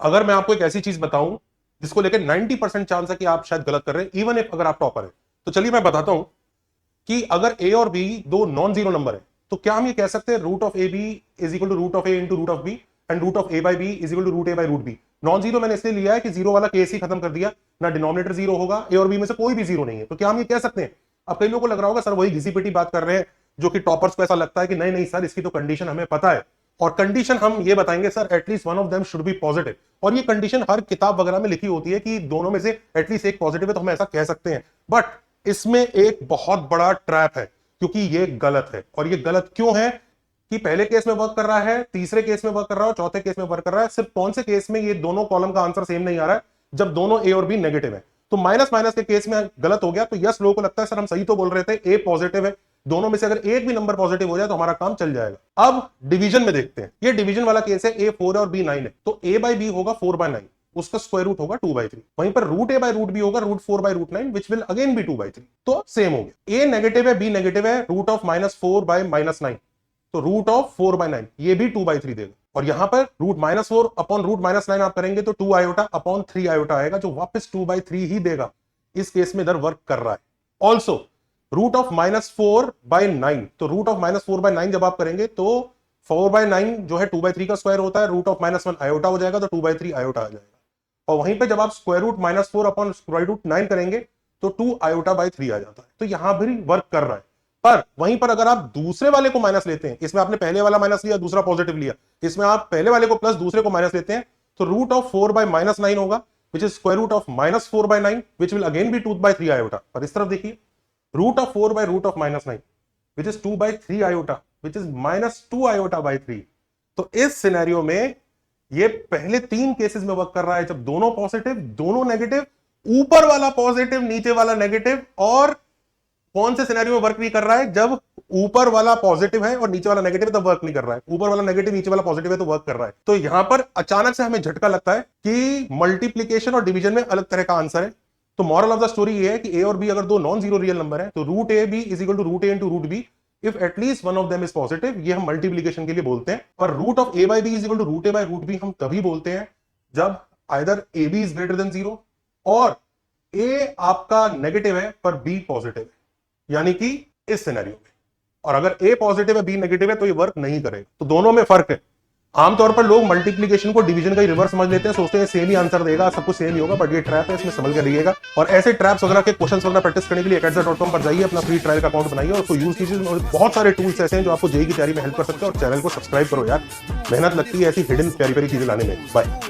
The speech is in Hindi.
अगर मैं आपको एक ऐसी चीज बताऊं जिसको लेकर 90% चांस है कि आप शायद गलत कर रहे हैं, इवन इफ अगर आप टॉपर है, तो चलिए मैं बताता हूं कि अगर ए और बी दो नॉन जीरो नंबर है तो क्या हम ये कह सकते हैं root of A B is equal to root of A into root of B and root of A by B is equal to root A by root B. Non zero मैंने इसलिए लिया है कि जीरो वाला केस ही खत्म कर दिया, ना डिनोमिनेटर जीरो होगा, ए और बी में से कोई भी जीरो नहीं है, तो क्या हम ये कह सकते हैं। अब कई लोगों को लग रहा होगा सर वही घिसी पिटी बात कर रहे हैं जो कि टॉपर्स को ऐसा लगता है कि नहीं नहीं सर इसकी तो कंडीशन हमें पता है, और कंडीशन हम ये बताएंगे sir at least one of them should be positive, और ये कंडीशन हर किताब वगैरह में लिखी होती है कि दोनों में से एटलीस्ट एक पॉजिटिव है तो हम ऐसा कह सकते हैं। बट इसमें एक बहुत बड़ा ट्रैप है क्योंकि ये गलत है। और ये गलत क्यों है कि पहले केस में वर्क कर रहा है, तीसरे केस में वर्क कर रहा है, चौथे केस में वर्क कर रहा है। सिर्फ कौन से केस में ये दोनों कॉलम का आंसर सेम नहीं आ रहा है, जब दोनों ए और बी नेगेटिव है। तो माइनस माइनस के केस में गलत हो गया। तो यस लोगों को लगता है सर हम सही तो बोल रहे थे, ए पॉजिटिव है, दोनों में से अगर एक भी नंबर पॉजिटिव हो जाए तो हमारा काम चल जाएगा। अब डिवीजन में देखते हैं, ये डिवीजन वाला केस है, ए 4 और बी 9 है, तो ए बाई बी होगा 4/9, उसका स्क्वायर रूट होगा 2/3। वहीं पर root A by root B होगा root 4/√9 which will again be 2/3, तो सेम हो गया। ए नेगेटिव है, बी नेगेटिव है, रूट ऑफ -4/-9, तो रूट ऑफ 4/9 ये भी 2/3 देगा। और यहां पर रूट -4 अपॉन रूट -9 आप करेंगे तो 2 आयोटा अपॉन 3 आयोटा आएगा, जो वापस 2/3 ही देगा। इस केस में इधर वर्क कर रहा है। ऑल्सो रूट ऑफ -4/9, तो रूट ऑफ -4/9 जब आप करेंगे तो 4/9 जो है 2/3 का स्क्वायर होता है, रूट ऑफ -1 आयोटा हो जाएगा तो 2/3 आयोटा आ जाएगा। और वहीं पे जब आप square root -4 upon square root 9 करेंगे तो 2 आयोटा/3 आ जाता है। तो यहां भी वर्क कर रहा है। पर वहीं पर अगर आप दूसरे वाले को माइनस लेते हैं, इसमें आपने पहले वाला माइनस लिया, दूसरा पॉजिटिव लिया, इसमें आप पहले वाले को प्लस दूसरे को माइनस लेते हैं, तो रूट ऑफ 4/-9 होगा which is square root of -4/9 which will again be 2/3 iota. पर इस तरफ देखिए, रूट ऑफ 4/रूट of -9 which is 2/3 iota which is -2 आयोटा/3। तो इस सिनेरियो में ये पहले 3 केसेस में वर्क कर रहा है, जब दोनों पॉजिटिव दोनों नेगेटिव, ऊपर वाला पॉजिटिव नीचे वाला नेगेटिव। और कौन से सिनेरियो में वर्क नहीं कर रहा है, जब ऊपर वाला पॉजिटिव है और नीचे वाला नेगेटिव है तब वर्क नहीं कर रहा है, ऊपर वाला नेगेटिव नीचे वाला पॉजिटिव है तो वर्क कर रहा है। तो यहां पर अचानक से हमें झटका लगता है कि मल्टीप्लीकेशन और डिवीजन में अलग तरह का आंसर है। तो मॉरल ऑफ द स्टोरी ये है कि ए और बी अगर दो नॉन जीरो रियल नंबर है तो root A B is equal to root A into root B if at least one of them is positive, ये हम मल्टीप्लीकेशन के लिए बोलते हैं। और root of A by B is equal to root A by root B हम तभी बोलते हैं जब either A B is greater than 0 और ए आपका नेगेटिव है पर बी पॉजिटिव है, यानी कि इस सिनेरियो में। और अगर ए पॉजिटिव है बी नेगेटिव है तो ये वर्क नहीं करेगा। तो दोनों में फर्क है। आमतौर पर लोग मल्टीप्लिकेशन को डिवीजन का ही रिवर्स समझ लेते हैं, सोचते हैं सेम ही आंसर देगा, सब कुछ सेम ही होगा, बट ये ट्रैप है, इसमें समझ कर रहिएगा। और ऐसे ट्रैप्स वगैरह के क्वेश्चंस वगैरह प्रैक्टिस करने के लिए academy.com पर जाइए, अपना फ्री ट्रायल का अकाउंट बनाइए और उसको यूज कीजिए। और बहुत सारे टूल्स ऐसे हैं जो आपको जेईई की तैयारी में हेल्प कर सकते हैं। और चैनल को सब्सक्राइब करो यार, मेहनत लगती है ऐसी हिडन प्यारी प्यारी चीजें लाने में। बाय।